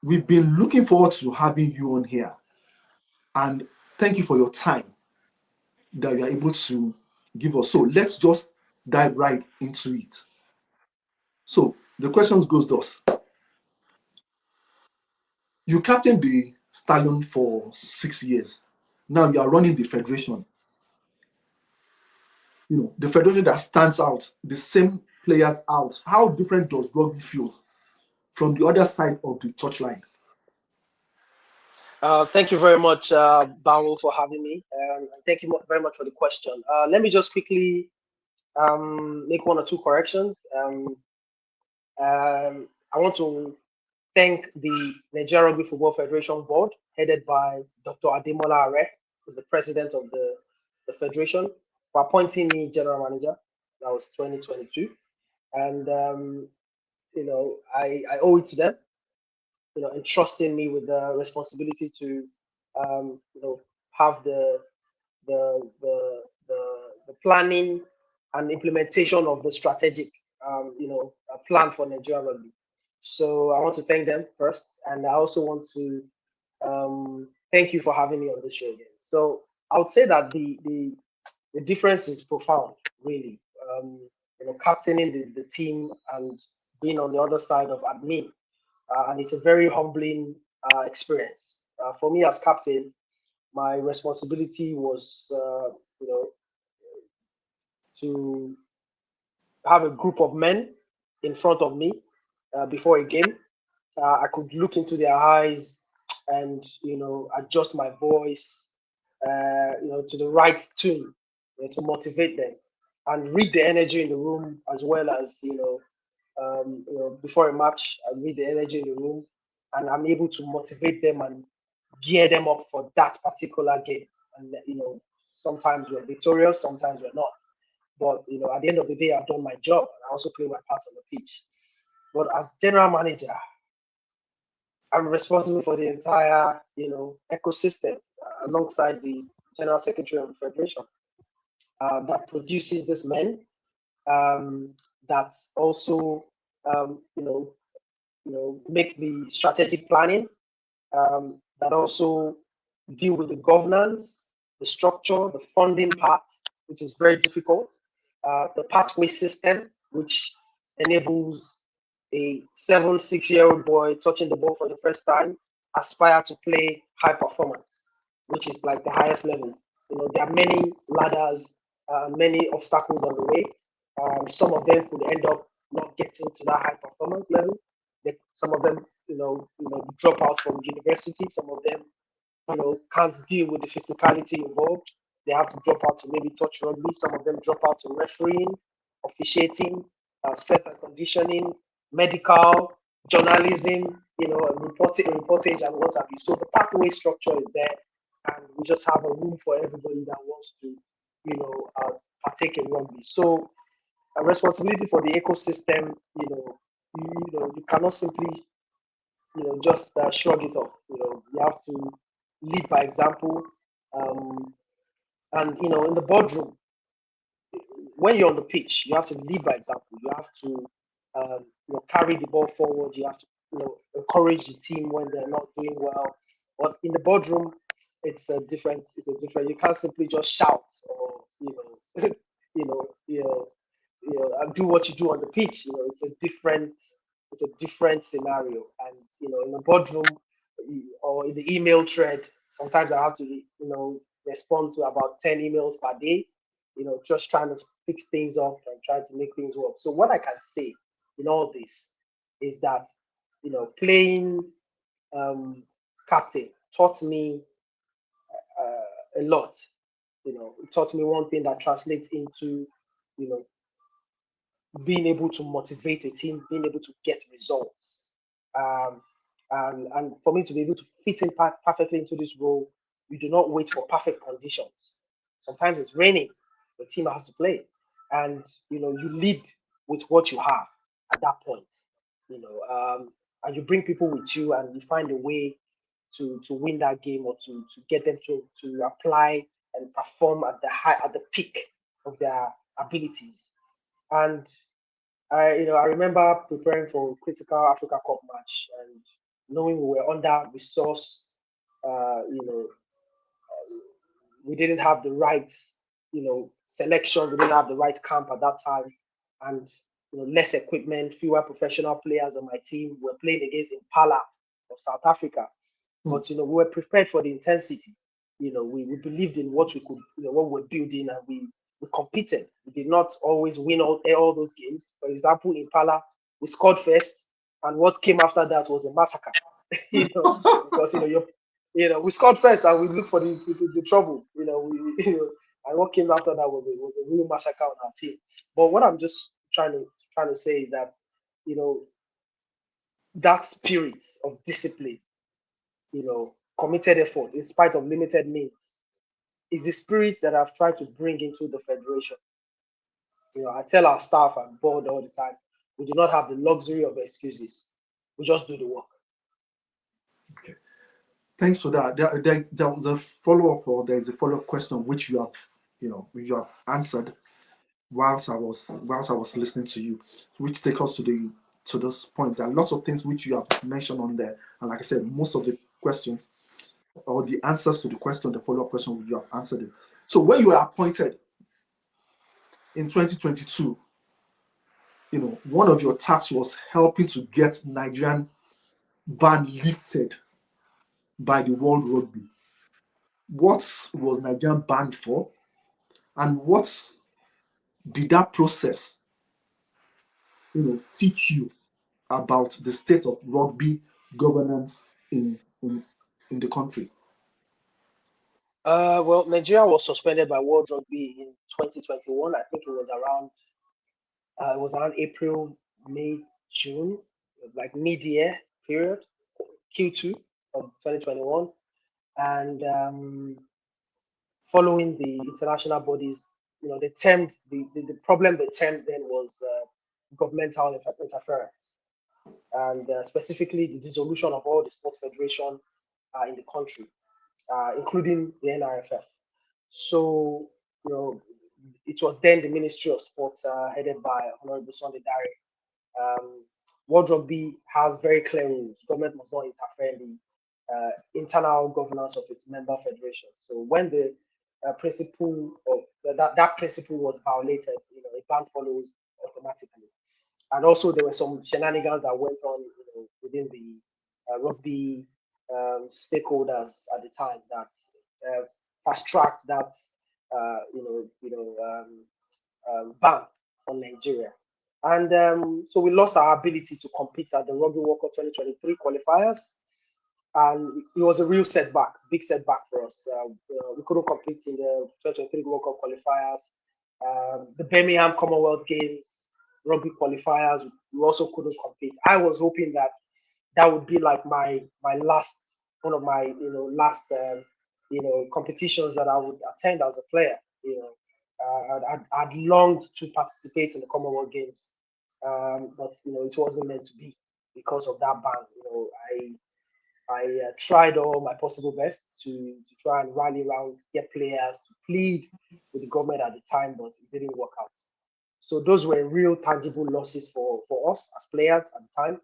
we've been looking forward to having you on here, and thank you for your time that you are able to give us. So let's just dive right into it. So the question goes thus: you captained the Stallion for 6 years. Now you are running the federation. The federation that stands out, the same players out. How different does rugby feels from the other side of the touchline? Thank you very much, Bawul, for having me. And thank you very much for the question. Let me just quickly make one or two corrections. I want to thank the Nigeria Rugby Football Federation Board, headed by Dr. Ademola Are, who's the president of the federation, for appointing me general manager. That was 2022. And, I owe it to them, entrusting me with the responsibility to, have the planning and implementation of the strategic, plan for Nigeria Rugby. So I want to thank them first, and I also want to thank you for having me on this show again. So I would say that the difference is profound, really. Captaining the team and being on the other side of admin, and it's a very humbling experience. For me as captain, my responsibility was, to have a group of men in front of me before a game. I could look into their eyes and adjust my voice, to the right tune, to motivate them and read the energy in the room as well as before a match. I read the energy in the room and I'm able to motivate them and gear them up for that particular game. And sometimes we're victorious, sometimes we're not. But at the end of the day, I've done my job and I also play my part on the pitch. But as general manager, I'm responsible for the entire, ecosystem alongside the general secretary of the federation that produces these men, that also, make the strategic planning, that also deal with the governance, the structure, the funding part, which is very difficult, the pathway system, which enables a 6-year-old boy touching the ball for the first time aspire to play high performance, which is like the highest level. There are many ladders, many obstacles on the way. Some of them could end up not getting to that high performance level. Some of them, drop out from university. Some of them, can't deal with the physicality involved. They have to drop out to maybe touch rugby. Some of them drop out to refereeing, officiating, strength and conditioning, medical, journalism, reportage and what have you. So the pathway structure is there, and we just have a room for everybody that wants to, partake in rugby. So a responsibility for the ecosystem, you cannot simply, just shrug it off. You have to lead by example. Um, and in the boardroom, when you're on the pitch, you have to lead by example. You have to, carry the ball forward. You have to, encourage the team when they're not doing well. But in the boardroom, it's a different. It's a different. You can't simply just shout or and do what you do on the pitch. It's a different. It's a different scenario. And in the boardroom or in the email thread, sometimes I have to, respond to about 10 emails per day, just trying to fix things up and trying to make things work. So what I can say in all this is that, playing um, captain taught me a lot. It taught me one thing that translates into, you know, being able to motivate a team, being able to get results. Um, and for me to be able to fit in perfectly into this role, you do not wait for perfect conditions. Sometimes it's raining, the team has to play, and you lead with what you have at that point. And you bring people with you, and you find a way to win that game or to get them to apply and perform at the peak of their abilities. And I remember preparing for critical Africa Cup match, and knowing we were under resourced, you know, we didn't have the right, selection. We didn't have the right camp at that time, and less equipment, fewer professional players on my team. We were playing against Impala of South Africa, but we were prepared for the intensity. We believed in what we could, what we were building, and we competed. We did not always win all those games. For example, Impala, we scored first, and what came after that was a massacre. Because we scored first and we looked for the trouble. And what came after that was a real massacre on our team. But what I'm just trying to say is that you know that spirit of discipline, committed effort in spite of limited means, is the spirit that I've tried to bring into the federation. I tell our staff and board all the time, we do not have the luxury of excuses. We just do the work. Okay. Thanks for that. There was a follow-up, or there is a follow-up question which you have answered whilst I was listening to you, which take us to this point. There are lots of things which you have mentioned on there, and like I said, most of the questions or the answers to the question, the follow-up question, you have answered it. So when you were appointed in 2022, one of your tasks was helping to get Nigerian ban lifted by the World Rugby. What was Nigerian banned for, and what did that process, teach you about the state of rugby governance in the country? Well, Nigeria was suspended by World Rugby in 2021. I think it was around April, May, June, like mid-year period, Q2 of 2021, and following the international bodies, they termed the problem they termed then was governmental interference, and specifically the dissolution of all the sports federation in the country, including the NRFF. So, it was then the Ministry of Sports, headed by Honorable Sunday Dare. World Rugby has very clear rules. Government must not interfere in the internal governance of its member federations. So when the principle of that principle was violated, a ban follows automatically. And also there were some shenanigans that went on, within the rugby stakeholders at the time that fast tracked that ban on Nigeria. And so we lost our ability to compete at the Rugby World Cup 2023 qualifiers. And it was a real setback, big setback for us. We couldn't compete in the 2023 World Cup qualifiers. The Birmingham Commonwealth Games, rugby qualifiers, we also couldn't compete. I was hoping that would be like my last, one of my last competitions that I would attend as a player. I'd longed to participate in the Commonwealth Games, but it wasn't meant to be because of that ban. I tried all my possible best to try and rally around, get players to plead with the government at the time, but it didn't work out. So those were real tangible losses for us as players at the time.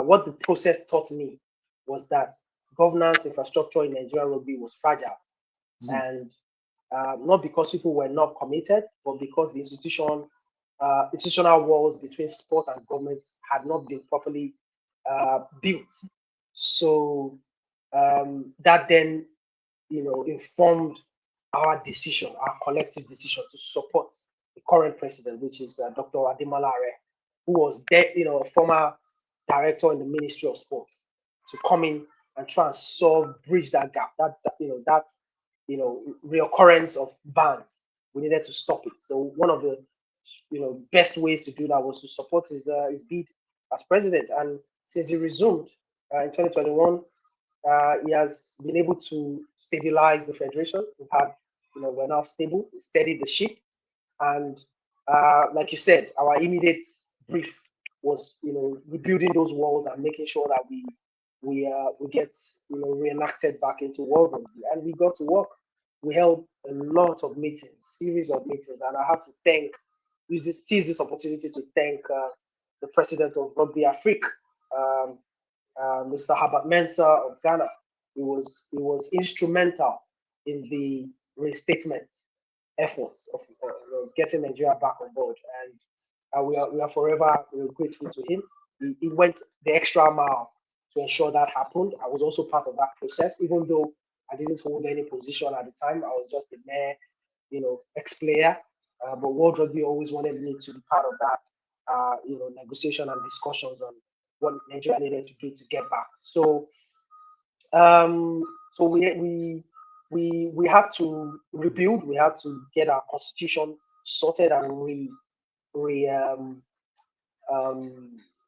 What the process taught me was that governance infrastructure in Nigerian rugby was fragile, and not because people were not committed, but because the institutional walls between sport and government had not been properly built. So that then, informed our decision, our collective decision to support the current president, which is Dr. Ademola Are, who was there, a former director in the Ministry of Sport, to come in and try and bridge that gap, that reoccurrence of bans. We needed to stop it. So one of the best ways to do that was to support his bid as president. And since he resumed in 2021, he has been able to stabilize the federation. We're now stable. We steadied the ship, and like you said, our immediate brief was rebuilding those walls and making sure that we get reenacted back into world rugby, and we got to work. We held a lot of meetings, series of meetings, and I have to seize this opportunity to thank the president of Rugby Afrique, Mr. Herbert Mensah of Ghana. He was instrumental in the reinstatement efforts of getting Nigeria back on board, and we are forever grateful to him. He went the extra mile to ensure that happened. I was also part of that process, even though I didn't hold any position at the time. I was just a mere, ex-player. But World Rugby always wanted me to be part of that, negotiation and discussions on what Nigeria needed to do to get back. So we had to rebuild. We had to get our constitution sorted and re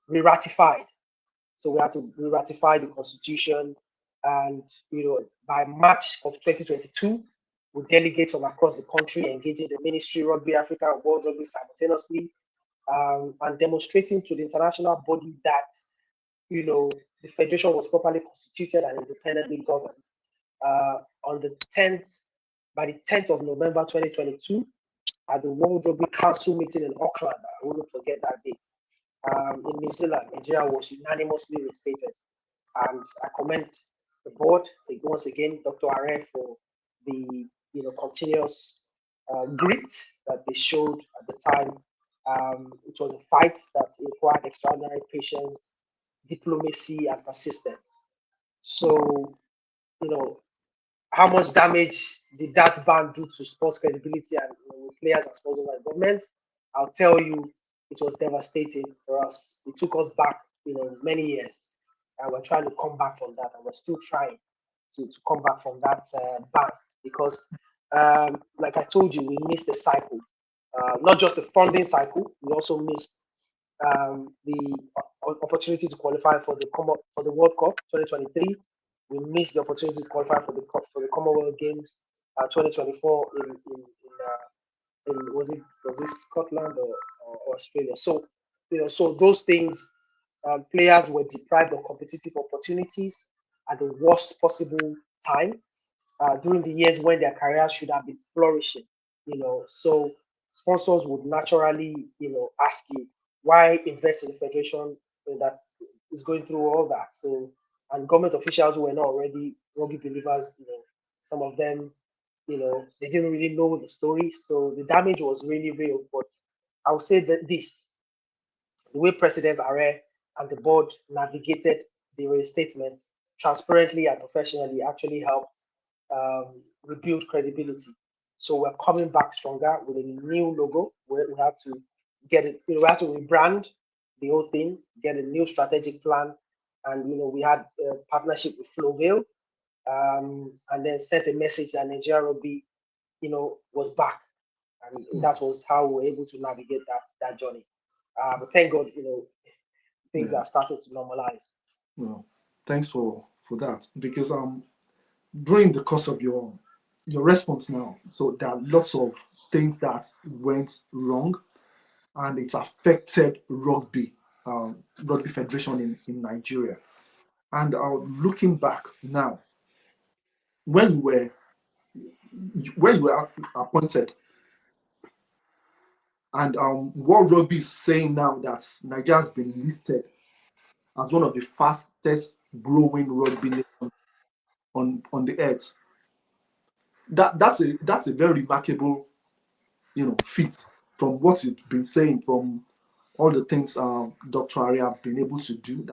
ratified. So we had to ratify the constitution, and by March of 2022, with delegates from across the country engaging the Ministry, Rugby Africa, and World Rugby simultaneously, and demonstrating to the international body that the federation was properly constituted and independently governed. On the 10th, by the 10th of November 2022, at the World Rugby Council meeting in Auckland, I will not forget that date. In New Zealand, Nigeria was unanimously reinstated, and I commend the board once again, Dr. Are, for the continuous grit that they showed at the time. It was a fight that required extraordinary patience, diplomacy, and persistence. So, how much damage did that ban do to sports credibility and players and sponsors and government? I'll tell you, it was devastating for us. It took us back, many years, and we're trying to come back from that, and we're still trying to come back from that ban because, like I told you, we missed the cycle, not just the funding cycle. We also missed the opportunity to qualify for the World Cup 2023. We missed the opportunity to qualify for the Commonwealth Games 2024 in was it Scotland or Australia? So so those things, players were deprived of competitive opportunities at the worst possible time during the years when their careers should have been flourishing. So sponsors would naturally ask you why invest in a federation that is going through all that. So, and government officials who were not already rugby believers, some of them, they didn't really know the story. So the damage was really real. But I would say that the way President Are and the board navigated the reinstatement transparently and professionally actually helped rebuild credibility. So we're coming back stronger with a new logo. We had to get it. We had to rebrand the whole thing, get a new strategic plan, and we had a partnership with Flowvale, and then sent a message that Nigeria Rugby, was back, and that was how we were able to navigate that journey. But thank God, things Yeah. are starting to normalize. Well, thanks for that, because during the course of your response now, so there are lots of things that went wrong, and it's affected rugby federation in Nigeria. And looking back now, when you were appointed, and World Rugby is saying now that Nigeria has been listed as one of the fastest growing rugby nations on the earth. That's a very remarkable feat from what you've been saying, from all the things Dr. Ari have been able to do.